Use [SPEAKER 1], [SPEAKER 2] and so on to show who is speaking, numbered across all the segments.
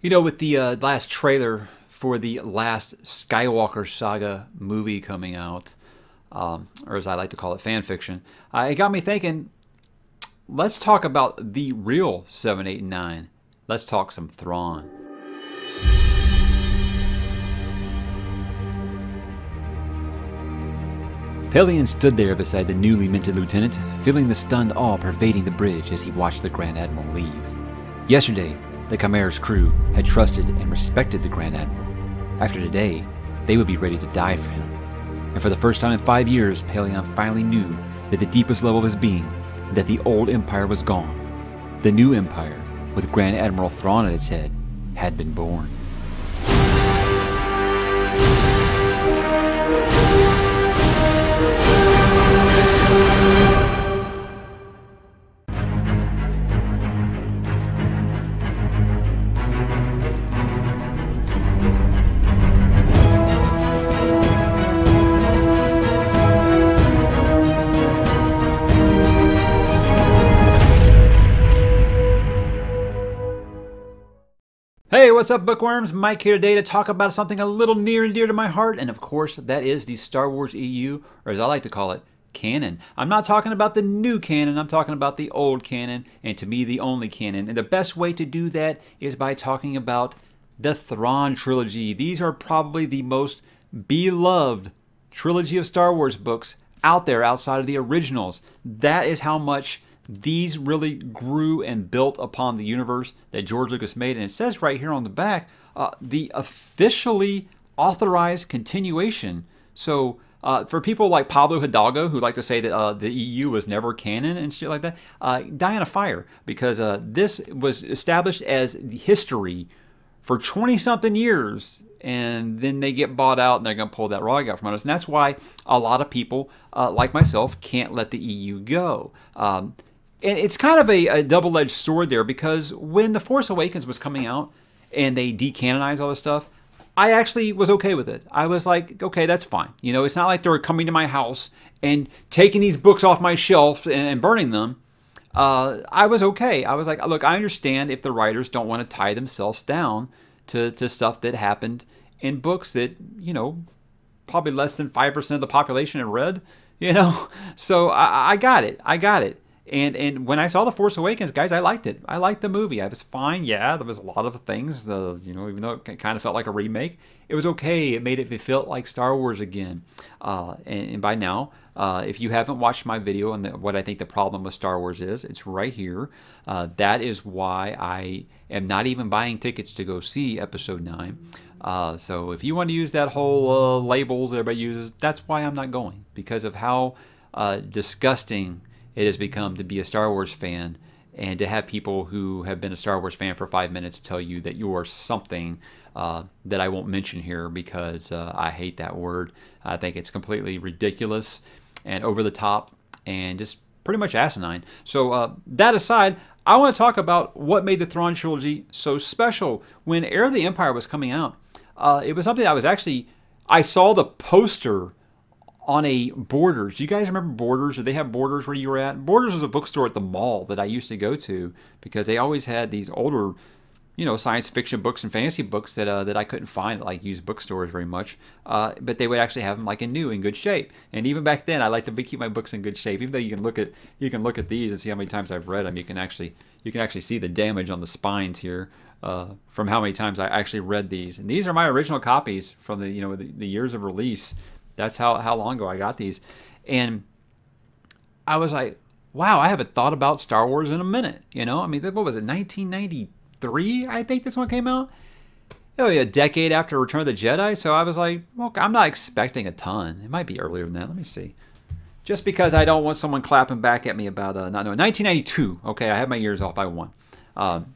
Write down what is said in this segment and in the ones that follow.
[SPEAKER 1] You know, with the last trailer for the last Skywalker saga movie coming out, or as I like to call it, fan fiction, it got me thinking, let's talk about the real 7, 8, and 9. Let's talk some Thrawn. Pelion stood there beside the newly minted lieutenant, feeling the stunned awe pervading the bridge as he watched the Grand Admiral leave. Yesterday, the Chimera's crew had trusted and respected the Grand Admiral. After today, they would be ready to die for him. And for the first time in 5 years, Pelion finally knew at the deepest level of his being that the old Empire was gone. The new Empire, with Grand Admiral Thrawn at its head, had been born. Hey, what's up, bookworms? Mike here today to talk about something a little near and dear to my heart, and of course, that is the Star Wars EU, or as I like to call it, canon. I'm not talking about the new canon, I'm talking about the old canon, and to me, the only canon. And the best way to do that is by talking about the Thrawn Trilogy. These are probably the most beloved trilogy of Star Wars books out there outside of the originals. That is how much these really grew and built upon the universe that George Lucas made. And it says right here on the back, the officially authorized continuation. So for people like Pablo Hidalgo, who like to say that the EU was never canon and shit like that, die on a fire, because this was established as history for 20-something years, and then they get bought out and they're going to pull that rug out from us. And that's why a lot of people, like myself, can't let the EU go. And it's kind of a double-edged sword there, because when The Force Awakens was coming out and they decanonized all this stuff, I actually was okay with it. I was like, okay, that's fine. You know, it's not like they were coming to my house and taking these books off my shelf and burning them. I was okay. I was like, look, I understand if the writers don't want to tie themselves down to stuff that happened in books that, you know, probably less than 5% of the population had read, you know? So I got it. I got it. And when I saw The Force Awakens, guys, I liked it. I liked the movie. I was fine. Yeah, there was a lot of things, you know, even though it kind of felt like a remake, it was okay. It made it felt like Star Wars again. And by now, if you haven't watched my video on what I think the problem with Star Wars is, it's right here. That is why I am not even buying tickets to go see Episode 9. So if you want to use that whole labels everybody uses, that's why I'm not going, because of how disgusting it has become to be a Star Wars fan, and to have people who have been a Star Wars fan for 5 minutes tell you that you are something that I won't mention here, because I hate that word. I think it's completely ridiculous and over the top and just pretty much asinine. So that aside, I want to talk about what made the Thrawn Trilogy so special. When Heir of the Empire was coming out, it was something I saw the poster on a Borders. Do you guys remember Borders? Did they have Borders where you were at? Borders was a bookstore at the mall that I used to go to, because they always had these older, you know, science fiction books and fantasy books that I couldn't find at like used bookstores very much. But they would actually have them like in good shape. And even back then, I like to keep my books in good shape. Even though you can look at these and see how many times I've read them, you can actually see the damage on the spines here from how many times I actually read these. And these are my original copies from the years of release. That's how long ago I got these. And I was like, wow, I haven't thought about Star Wars in a minute. You know, I mean, what was it, 1993, I think this one came out? You know, a decade after Return of the Jedi. So I was like, well, I'm not expecting a ton. It might be earlier than that. Let me see. Just because I don't want someone clapping back at me about not knowing. 1992. Okay, I had my years off by one. But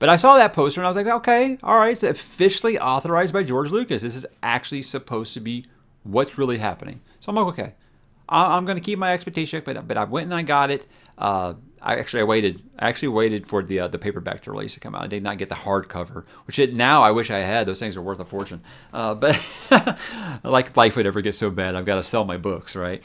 [SPEAKER 1] I saw that poster and I was like, okay, all right, it's officially authorized by George Lucas. This is actually supposed to be what's really happening. So I'm like, okay, I'm going to keep my expectation, but I went and I got it. I actually waited for the paperback to release to come out. I did not get the hardcover, which now I wish I had. Those things are worth a fortune. But like life would ever get so bad, I've got to sell my books, right?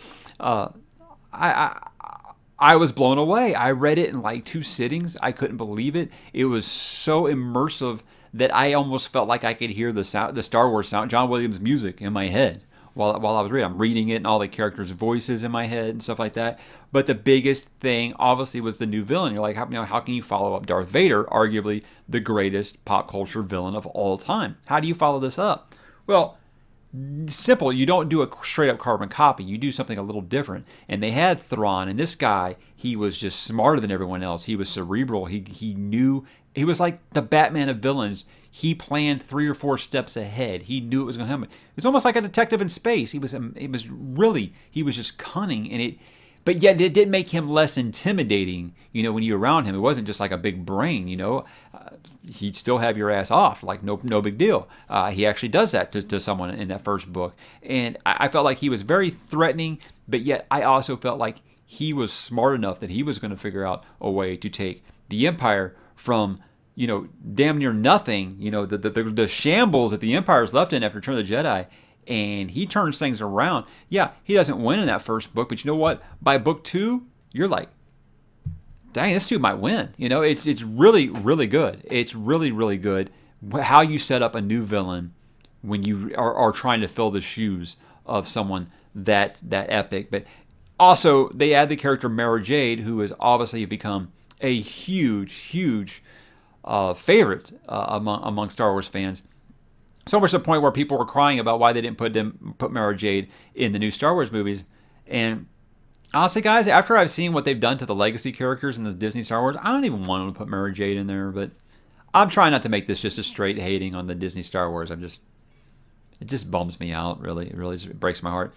[SPEAKER 1] I was blown away. I read it in like 2 sittings. I couldn't believe it. It was so immersive. that I almost felt like I could hear the Star Wars sound, John Williams music in my head while I was reading. I'm reading it and all the characters' voices in my head and stuff like that. But the biggest thing, obviously, was the new villain. You're like, how can you follow up Darth Vader, arguably the greatest pop culture villain of all time? How do you follow this up? Well, simple. You don't do a straight up carbon copy. You do something a little different. And they had Thrawn, and this guy, he was just smarter than everyone else. He was cerebral. He knew. He was like the Batman of villains. He planned 3 or 4 steps ahead. He knew it was going to happen. It was almost like a detective in space. He was just cunning, and but yet it didn't make him less intimidating. You know, when you're around him, it wasn't just like a big brain. You know, he'd still have your ass off, like no big deal. He actually does that to someone in that first book, and I felt like he was very threatening, but yet I also felt like he was smart enough that he was going to figure out a way to take the Empire from, you know, damn near nothing, you know, the shambles that the Empire's left in after Return of the Jedi, and he turns things around. Yeah, he doesn't win in that first book, but you know what? By book 2, you're like, dang, this dude might win. You know, it's really, really good. It's really, really good how you set up a new villain when you are trying to fill the shoes of someone that epic. But also, they add the character Mara Jade, who has obviously become a huge favorite among Star Wars fans. So much to the point where people were crying about why they didn't put Mara Jade in the new Star Wars movies. And honestly, guys, after I've seen what they've done to the legacy characters in the Disney Star Wars, I don't even want them to put Mara Jade in there. But I'm trying not to make this just a straight hating on the Disney Star Wars. It just bums me out, really. It really breaks my heart.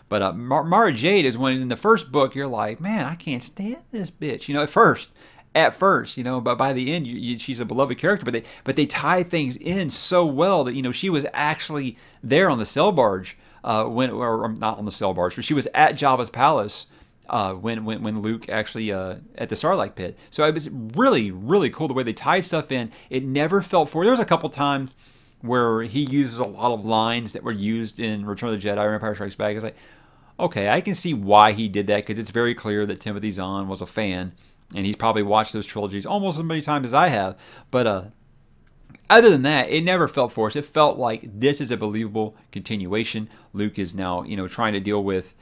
[SPEAKER 1] But Mara Jade is when in the first book you're like, man, I can't stand this bitch. You know, at first, you know, but by the end, she's a beloved character. But they tie things in so well that, you know, she was actually there on the sail barge or not on the sail barge, but she was at Jabba's palace when Luke actually at the Starlight Pit. So it was really, really cool the way they tied stuff in. It never felt forced. There was a couple times where he uses a lot of lines that were used in Return of the Jedi or Empire Strikes Back. It's like, okay, I can see why he did that, because it's very clear that Timothy Zahn was a fan. And he's probably watched those trilogies almost as many times as I have. But other than that, it never felt forced. It felt like this is a believable continuation. Luke is now, you know, trying to deal with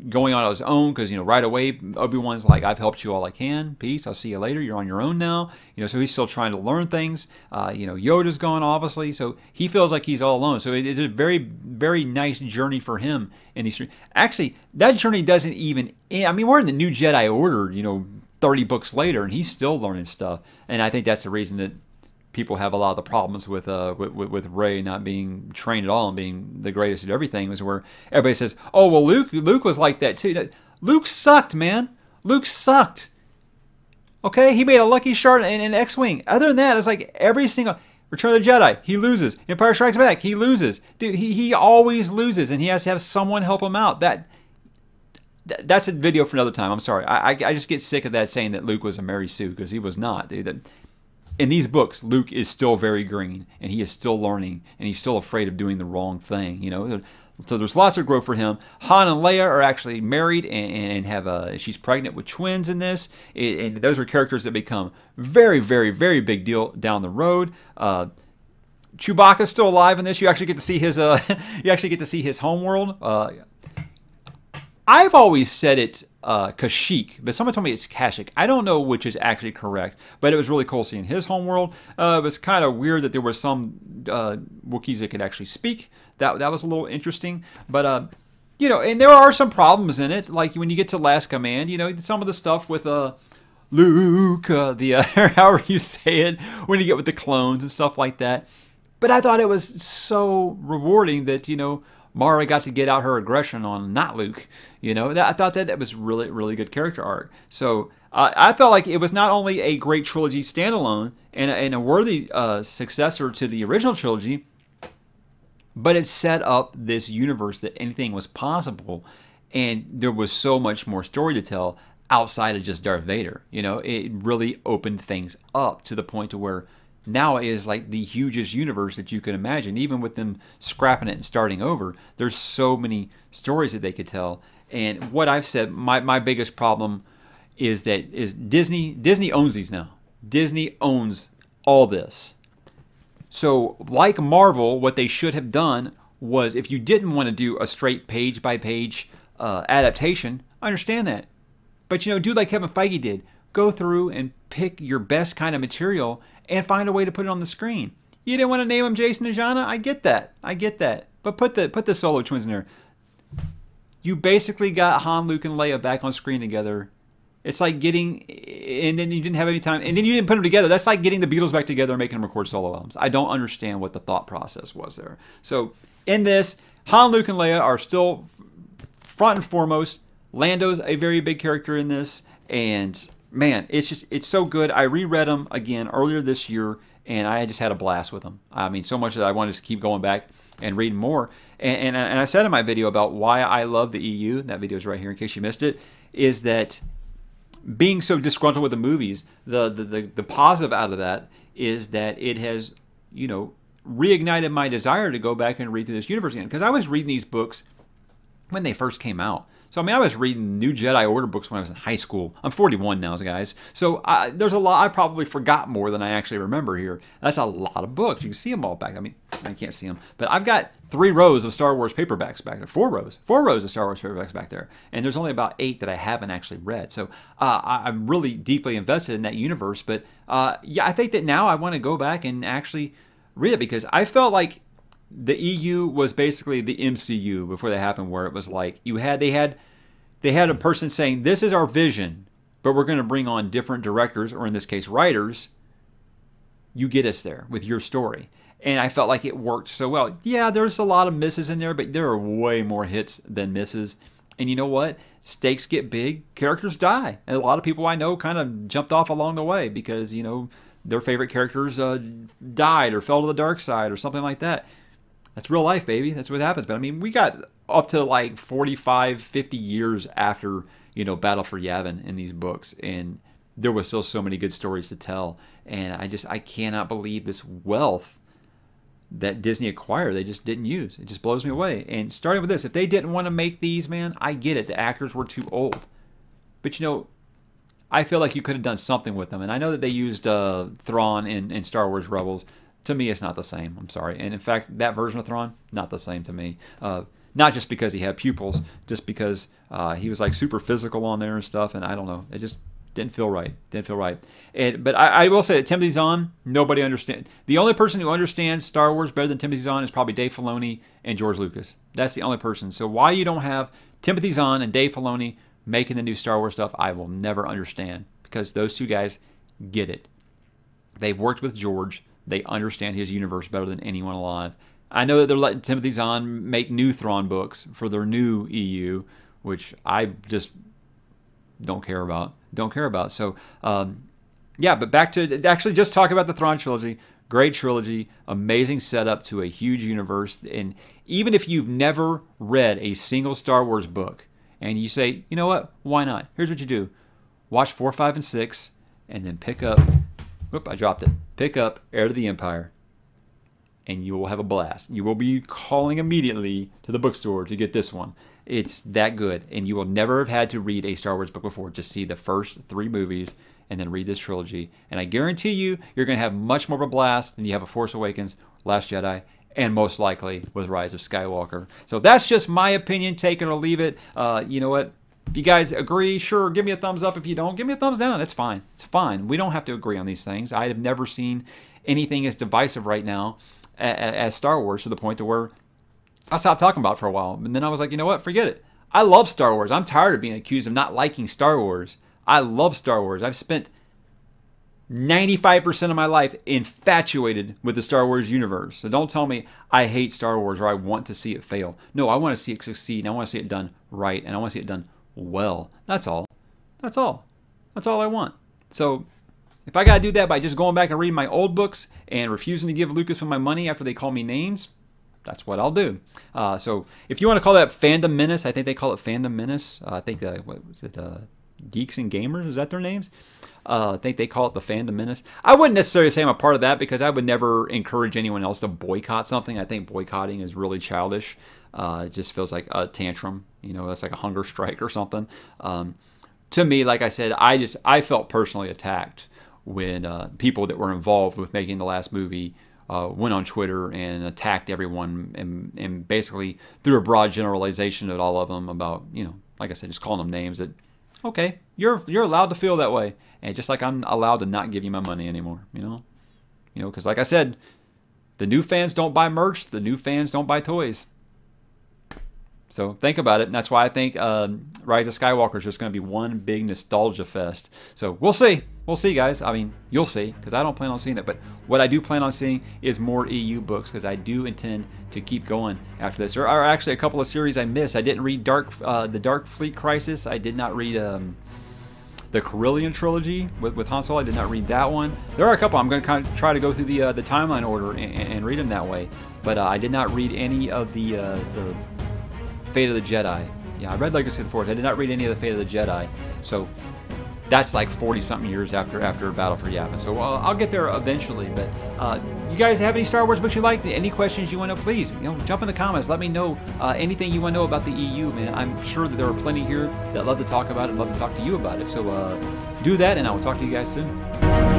[SPEAKER 1] going on his own, because, you know, right away Obi-Wan's like, I've helped you all I can. Peace. I'll see you later. You're on your own now. You know, so he's still trying to learn things. You know, Yoda's gone, obviously, so he feels like he's all alone. So it is a very, very nice journey for him in these. Actually, that journey doesn't even end. I mean, we're in the New Jedi Order, you know, 30 books later, and he's still learning stuff. And I think that's the reason that people have a lot of the problems with Rey not being trained at all and being the greatest at everything, was where everybody says, oh, well, Luke was like that too. Luke sucked, man. Luke sucked. Okay, he made a lucky shot in an X-Wing. Other than that, it's like every single Return of the Jedi, he loses. Empire Strikes Back, he loses. Dude, he always loses, and he has to have someone help him out. That's a video for another time. I'm sorry. I just get sick of that saying that Luke was a Mary Sue, because he was not, dude. In these books, Luke is still very green, and he is still learning, and he's still afraid of doing the wrong thing, you know. So there's lots of growth for him. Han and Leia are actually married and have she's pregnant with twins in this, and those are characters that become very, very, very big deal down the road. Chewbacca's still alive in this. You actually get to see his homeworld. I've always said it Kashyyyk, but someone told me it's Kashyyyk. I don't know which is actually correct, but it was really cool seeing his homeworld. It was kind of weird that there were some Wookiees that could actually speak. That was a little interesting, but you know, and there are some problems in it, like when you get to Last Command. You know, some of the stuff with Luke, however you say it, when you get with the clones and stuff like that. But I thought it was so rewarding that, you know, Mara got to get out her aggression on not Luke. You know, I thought that was really, really good character arc. So I felt like it was not only a great trilogy standalone and a worthy successor to the original trilogy, but it set up this universe that anything was possible, and there was so much more story to tell outside of just Darth Vader. You know, it really opened things up to the point to where now it is like the hugest universe that you could imagine. Even with them scrapping it and starting over, there's so many stories that they could tell. And what I've said, my biggest problem is that Disney owns these now. Disney owns all this. So like Marvel, what they should have done was, if you didn't want to do a straight page by page adaptation, I understand that. But do like Kevin Feige did. Go through and pick your best kind of material and find a way to put it on the screen. You didn't want to name them Jason and Jana? I get that. I get that. But put the Solo twins in there. You basically got Han, Luke, and Leia back on screen together. It's like getting, and then you didn't have any time, and then you didn't put them together. That's like getting the Beatles back together and making them record solo albums. I don't understand what the thought process was there. So in this, Han, Luke, and Leia are still front and foremost. Lando's a very big character in this, and man, it's so good. I reread them again earlier this year, and I just had a blast with them. I mean, so much that I wanted to keep going back and reading more. And I said in my video about why I love the EU, that video is right here in case you missed it, is that being so disgruntled with the movies, the positive out of that is that it has, reignited my desire to go back and read through this universe again. Because I was reading these books when they first came out. So, I mean, I was reading New Jedi Order books when I was in high school. I'm 41 now, guys. So there's a lot. I probably forgot more than I actually remember here. That's a lot of books. You can see them all back. I mean, I can't see them. But I've got 3 rows of Star Wars paperbacks back there. 4 rows. 4 rows of Star Wars paperbacks back there. And there's only about 8 that I haven't actually read. So I'm really deeply invested in that universe. But yeah, I think that now I want to go back and actually read it, because I felt like the EU was basically the MCU before that happened, where it was like they had a person saying, this is our vision, but we're going to bring on different directors, or in this case writers. You get us there with your story. And I felt like it worked so well. Yeah, there's a lot of misses in there, but there are way more hits than misses. And you know what? Stakes get big, characters die. And a lot of people I know kind of jumped off along the way because, their favorite characters died or fell to the dark side or something like that. That's real life, baby. That's what happens. But I mean, we got up to like 45, 50 years after, Battle for Yavin in these books. And there was still so many good stories to tell. And I cannot believe this wealth that Disney acquired, they just didn't use. It just blows me away. And starting with this, if they didn't want to make these, man, I get it. The actors were too old. But I feel like you could have done something with them. And I know that they used Thrawn in Star Wars Rebels. To me, it's not the same. I'm sorry. And in fact, that version of Thrawn, not the same to me. Not just because he had pupils, just because he was like super physical on there and stuff. And I don't know. It just didn't feel right. Didn't feel right. But I will say that Timothy Zahn, nobody understands. The only person who understands Star Wars better than Timothy Zahn is probably Dave Filoni and George Lucas. That's the only person. So why you don't have Timothy Zahn and Dave Filoni making the new Star Wars stuff, I will never understand, because those two guys get it. They've worked with George. They understand his universe better than anyone alive. I know that they're letting Timothy Zahn make new Thrawn books for their new EU, which I just don't care about. Don't care about. So, yeah, but back to actually just talk about the Thrawn Trilogy. Great trilogy, amazing setup to a huge universe. And even if you've never read a single Star Wars book, and you say, you know what, why not? Here's what you do. Watch 4, 5, and 6, and then pick up, whoop, I dropped it. Pick up Heir to the Empire, and you will have a blast. You will be calling immediately to the bookstore to get this one. It's that good, and you will never have had to read a Star Wars book before. Just see the first 3 movies, and then read this trilogy. And I guarantee you, you're going to have much more of a blast than you have a Force Awakens, Last Jedi, and most likely with Rise of Skywalker. So that's just my opinion. Take it or leave it. You know what? If you guys agree, sure, give me a thumbs up. If you don't, give me a thumbs down. It's fine. It's fine. We don't have to agree on these things. I have never seen anything as divisive right now as Star Wars, to the point to where I stopped talking about it for a while. And then I was like, you know what? Forget it. I love Star Wars. I'm tired of being accused of not liking Star Wars. I love Star Wars. I've spent 95% of my life infatuated with the Star Wars universe. So don't tell me I hate Star Wars or I want to see it fail. No, I want to see it succeed, and I want to see it done right, and I want to see it done well. That's all. That's all. That's all I want. So if I got to do that by just going back and reading my old books and refusing to give Lucasfilm my money after they call me names, that's what I'll do. So if you want to call that Fandom Menace, I think they call it Fandom Menace. I think, what was it, Geeks and Gamers, is that their names? I think they call it the Fandom Menace. I wouldn't necessarily say I'm a part of that, because I would never encourage anyone else to boycott something. I think boycotting is really childish. It just feels like a tantrum. That's like a hunger strike or something. To me, like I said, I felt personally attacked when people that were involved with making the last movie went on Twitter and attacked everyone and basically threw a broad generalization at all of them about, you know, like I said, just calling them names that, okay, you're allowed to feel that way. And just like I'm allowed to not give you my money anymore, you know, because like I said, the new fans don't buy merch. The new fans don't buy toys. So think about it. And that's why I think Rise of Skywalker is just going to be one big nostalgia fest. So we'll see. We'll see, guys. I mean, you'll see, because I don't plan on seeing it. But what I do plan on seeing is more EU books, because I do intend to keep going after this. There are actually a couple of series I missed. I didn't read the Dark Fleet Crisis. I did not read the Thrawn Trilogy with Han Solo. I did not read that one. There are a couple. I'm going to kind of try to go through the timeline order and read them that way. But I did not read any of the Fate of the Jedi. Yeah, I read Legacy of the Force. I did not read any of the Fate of the Jedi. So that's like 40-something years after Battle for Yavin. So I'll get there eventually. But you guys have any Star Wars books you like? Any questions you want to, please, jump in the comments. Let me know anything you want to know about the EU, man. I'm sure that there are plenty here that love to talk about it and love to talk to you about it. So do that, and I will talk to you guys soon.